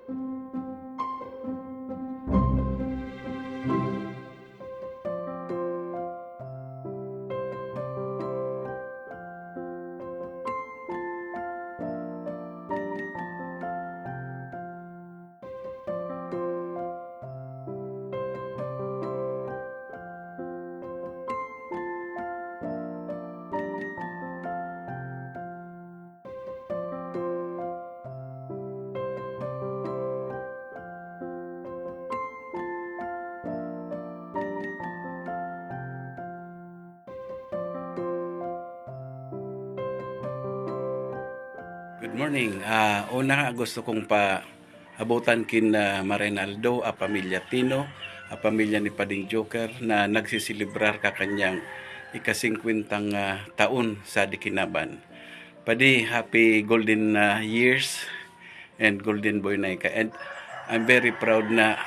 Good morning. Una gusto kong abutan kin Marinaldo, a pamilya Tino, a pamilya ni Pading Joker na nagsisilibrar ka kanyang ika-50 taon sa Dikinaban. Padi, happy golden years and golden boy na ka. And I'm very proud na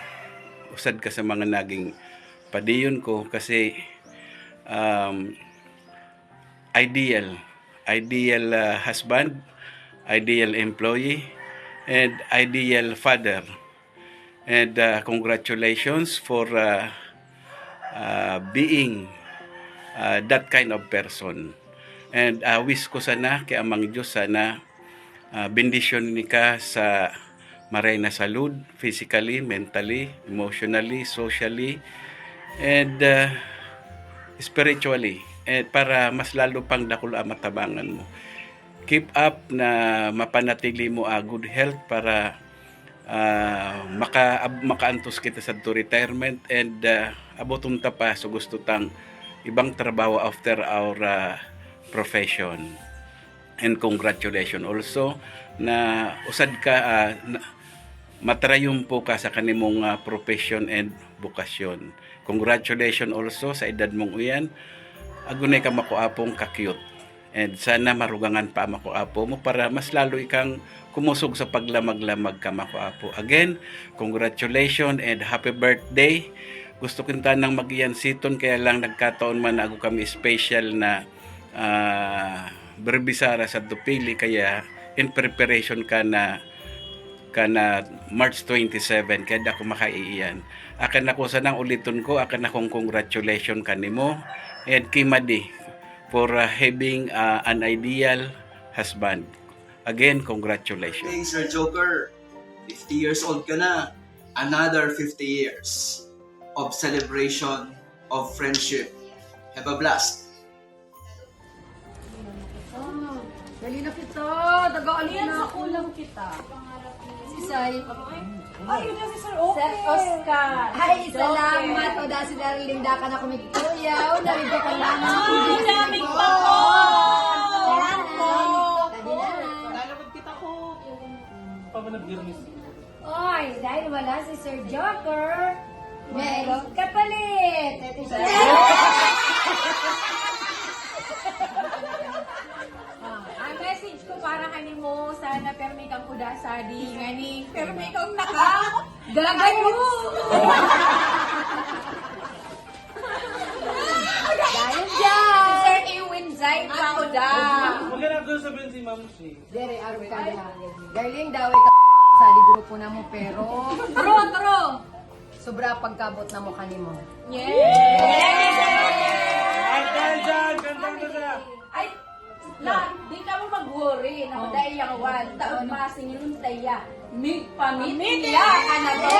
usad ka sa mga naging padiyon ko kasi ideal husband, ideal employee, and ideal father. And congratulations for being that kind of person. And wish ko sana kay Amang Diyos sana bendisyon ni ka sa maray na salud, physically, mentally, emotionally, socially, and spiritually. And para mas lalo pang dakul matabangan mo. Keep up na mapanatili mo good health para makaantos kita sa retirement and abotong ta pa so gusto tang ibang trabaho after our profession. And congratulations also na usad ka matrayumpo ka sa kanimong profession and bukasyon. Congratulations also sa edad mong uyan. Agunay ka makuapong ka-cute. And sana marugangan pa makuapo mo para mas lalo ikang kumusog sa paglamag-lamag ka makuapo. Again, congratulations and happy birthday. Gusto kita nang mag-iyansiton kaya lang nagkataon man ako kami special na berbisara sa Dupili kaya in preparation ka na March 27 kaya ako makaiiyan. Akan ako sanang uliton ko, akan akong congratulations kanimo and Kimadi for having an ideal husband. Again, congratulations. Hey, Sir Joker, 50 years old ka na. Another 50 years of celebration, of friendship. Have a blast. Dali na kita. Daga-alin na ako lang kita. Si Sai. Ay, yun na si Sir Oke. Sir Oscar. Ay, salamat. O da si Darlinda ka na kumikuyaw. Narinig ka lang. Ay, daming pa ko. Salamat po. Lalabad kita ko. Pamanag-girnis. Oy, dahil wala si Sir Joker, meron kapalit. Ang message ko para kanimo, sana permi kang kuda sa di ngani. Permi kang naka. Galagay mo! Dahil dyan! Sir Ewin Zay pa kuda. Huwag ka na doon sabihin si Ma'am Shi. Dere, araw ka na. Darling, daw ka sa grupo na mo, pero... Turo! Sobra pagkabot na mo kanimo. Ay, dyan! Kantang na sa! Ay, di ka mo mag-worry. Naku, dahil yung one. Taon masingin taya. Mig pamilya ka na din.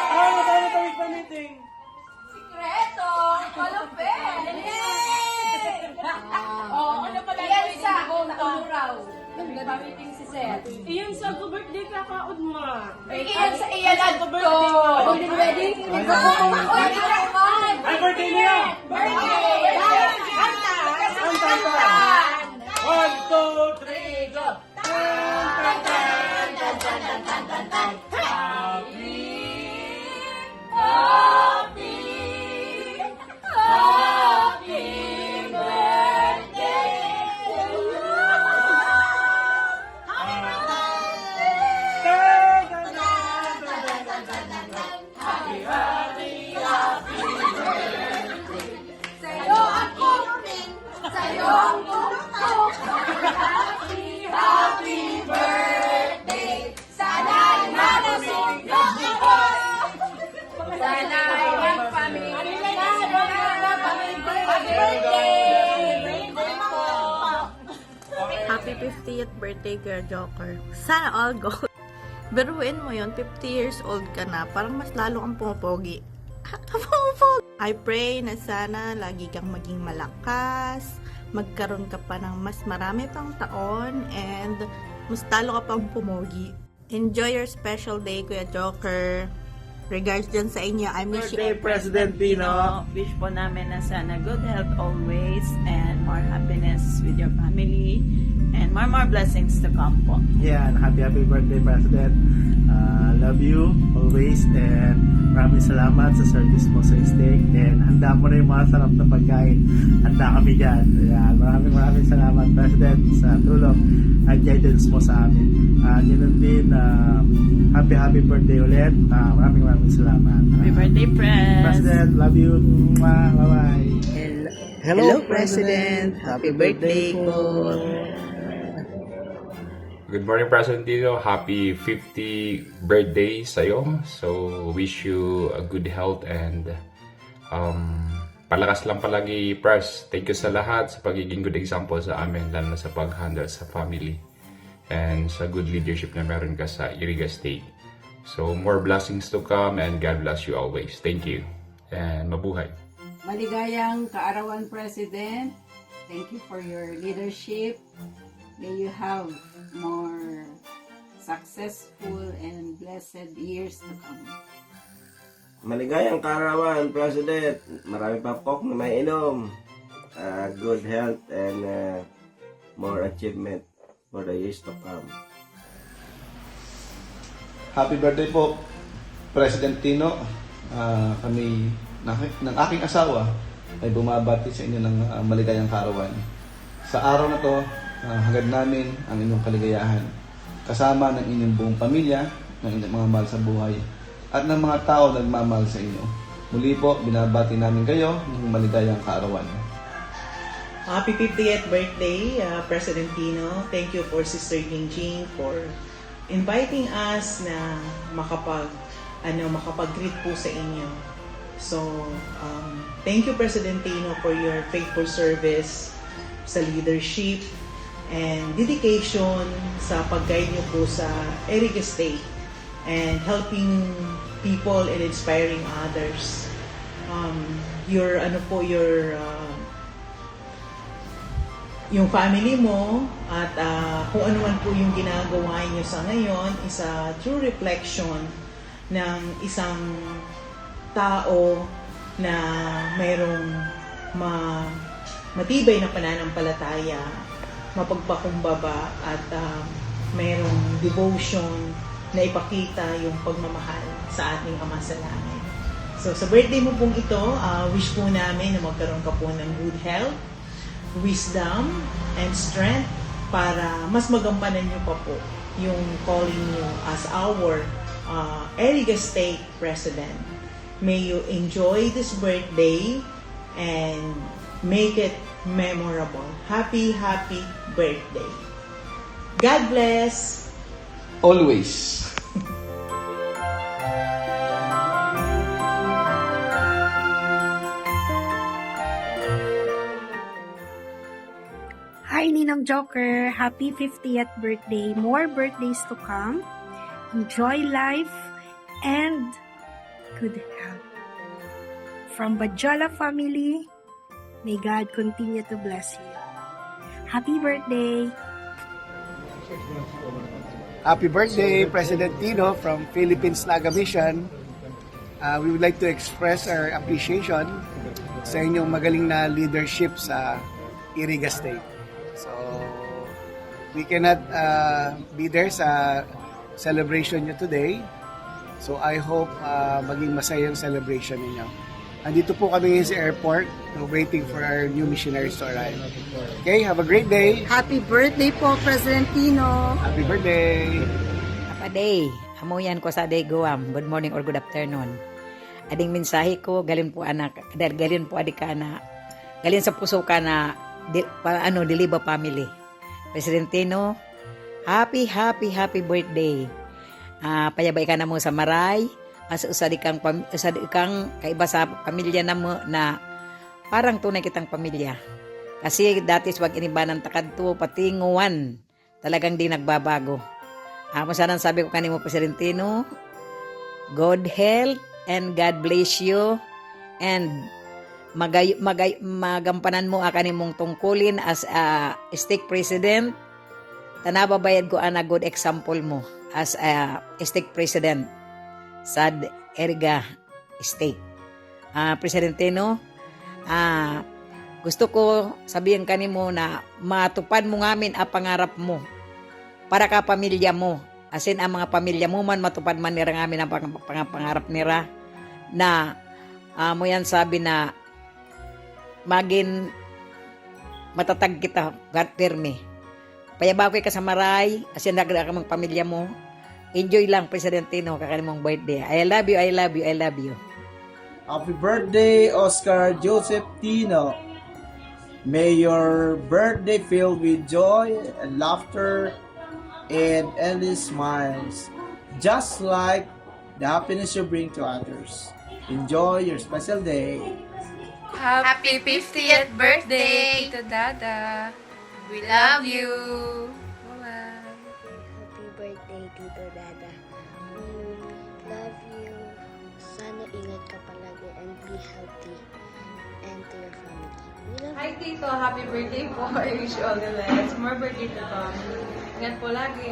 Ano tayo pa-meeting? Sikreto! Kalupin! Oo, ano pala Iyan yung sa taon raw? Nag-meeting si Seth. Iyon sa birthday ka kaon mo. Iyan sa iyan at to. Golden wedding? Oy, di naman! Ay, birthday niya! Birthday! Kanta! Kanta! 1, 2, 3, go! Sa'yo 50th birthday, Kuya Joker. Sana all gold. Biruin mo yun, 50 years old ka na, parang mas lalo kang pumapogi. Pumapogi! I pray na sana lagi kang maging malakas, magkaroon ka pa ng mas marami pang taon, and mas lalo ka pang pumogi. Enjoy your special day, Kuya Joker. Regards dyan sa inyo. I miss you. Birthday, President Pino. Wish po namin na sana good health always and more happiness with your family and more blessings to come po. Yan, happy birthday President. Love you always and maraming salamat sa service mo sa steak and handa mo na yung mga sarap na pagkain. Handa kami dyan. Yan, maraming salamat President sa tulong at guidance mo sa amin. Ganun din, happy birthday ulit. Maraming salamat. Happy birthday, President, love you. Mwah. Bye-bye. Hello, President. Happy birthday po. Good morning, President Dino. Happy 50th birthday sa'yo. So, wish you a good health and palakas lang palagi, Pres. Thank you sa lahat, sa pagiging good example sa amin, lalo na sa pag-handle sa family and sa good leadership na meron ka sa Iriga State. So, more blessings to come and God bless you always. Thank you and mabuhay. Maligayang kaarawan, President. Thank you for your leadership. May you have more successful and blessed years to come. Maligayang kaarawan, President. Marami pa pok na may inom. Good health and more achievement for the years to come. Happy birthday po, President Tino. Kami ng aking asawa ay bumabati sa inyo ng maligayang kaarawan. Sa araw na to, hangad namin ang inyong kaligayahan kasama ng inyong buong pamilya, ng inyong mga mahal sa buhay at ng mga tao nagmamahal sa inyo. Muli po, binabati namin kayo ng maligayang kaarawan. Happy 50th birthday, President Tino. Thank you for Sister Jingjing for inviting us na makapag-greet po sa inyo. So, thank you, President Tino, for your faithful service sa leadership and dedication sa pag-guide niyo po sa Iriga State and helping people and inspiring others. Yung family mo at kung ano man po yung ginagawa niyo sa ngayon is a true reflection ng isang tao na mayroong matibay na pananampalataya, mapagpakumbaba at mayroong devotion na ipakita yung pagmamahal sa ating Ama sa Langit. So sa birthday mo pong ito, wish po namin na magkaroon ka po ng good health, wisdom, and strength para mas magampanan niyo pa po yung calling niyo as our Iriga State President. May you enjoy this birthday and make it memorable. Happy birthday. God bless. Always. Hi, Ninang Joker. Happy 50th birthday. More birthdays to come. Enjoy life and good health. From Bajola family, may God continue to bless you. Happy birthday! Happy birthday, President Tino from Philippines Naga Mission. We would like to express our appreciation sa inyong magaling na leadership sa Iriga State. So, we cannot be there sa celebration nyo today. So, I hope maging masaya yung celebration ninyo. Andito po kami sa airport, waiting for our new missionaries to arrive. Okay, have a great day. Happy birthday po, President Tino. Happy birthday. Happy day. Amuyan ko sa day Guam. Good morning or good afternoon. Ading mensahe ko, galin po anak, galin po adik ka na, galin sa puso ka na, Diliba family. President Tino, happy birthday. Payabay ka na mo sa maray. As usad ikang kaiba sa pamilya na mo na parang tunay kitang pamilya. Kasi dati wag inibanan takadto patinguan talagang di nagbabago. Masanang sabi ko kanimo, Presidentino, good health and God bless you, and magampanan mo kanimong tungkulin as a stake president. Tanababayad ko ana good example mo as a stake president sa Erga State. Presidentino, gusto ko sabihin kanimo na matupad mo ngamin ang pangarap mo para ka pamilya mo. Asin ang mga pamilya mo man matupad man nira ngamin ang pangarap nira na mo yan sabi na maging matatag kita firme. Payabako ka sa maray, asin nagda ka mga pamilya mo. Enjoy lang, Presidentino, kakanimong birthday. I love you, I love you, I love you. Happy birthday, Oscar Joseph Tino. May your birthday filled with joy and laughter and endless smiles, just like the happiness you bring to others. Enjoy your special day. Happy 50th birthday, Tito Dada. We love you. Bye-bye. Happy birthday, Tito Dada. Love you. Sana ingat ka palagi and be healthy. And to your family. We love Hi, Tito. Happy birthday po. I wish you all the best. More birthday to come. Ingat po lagi.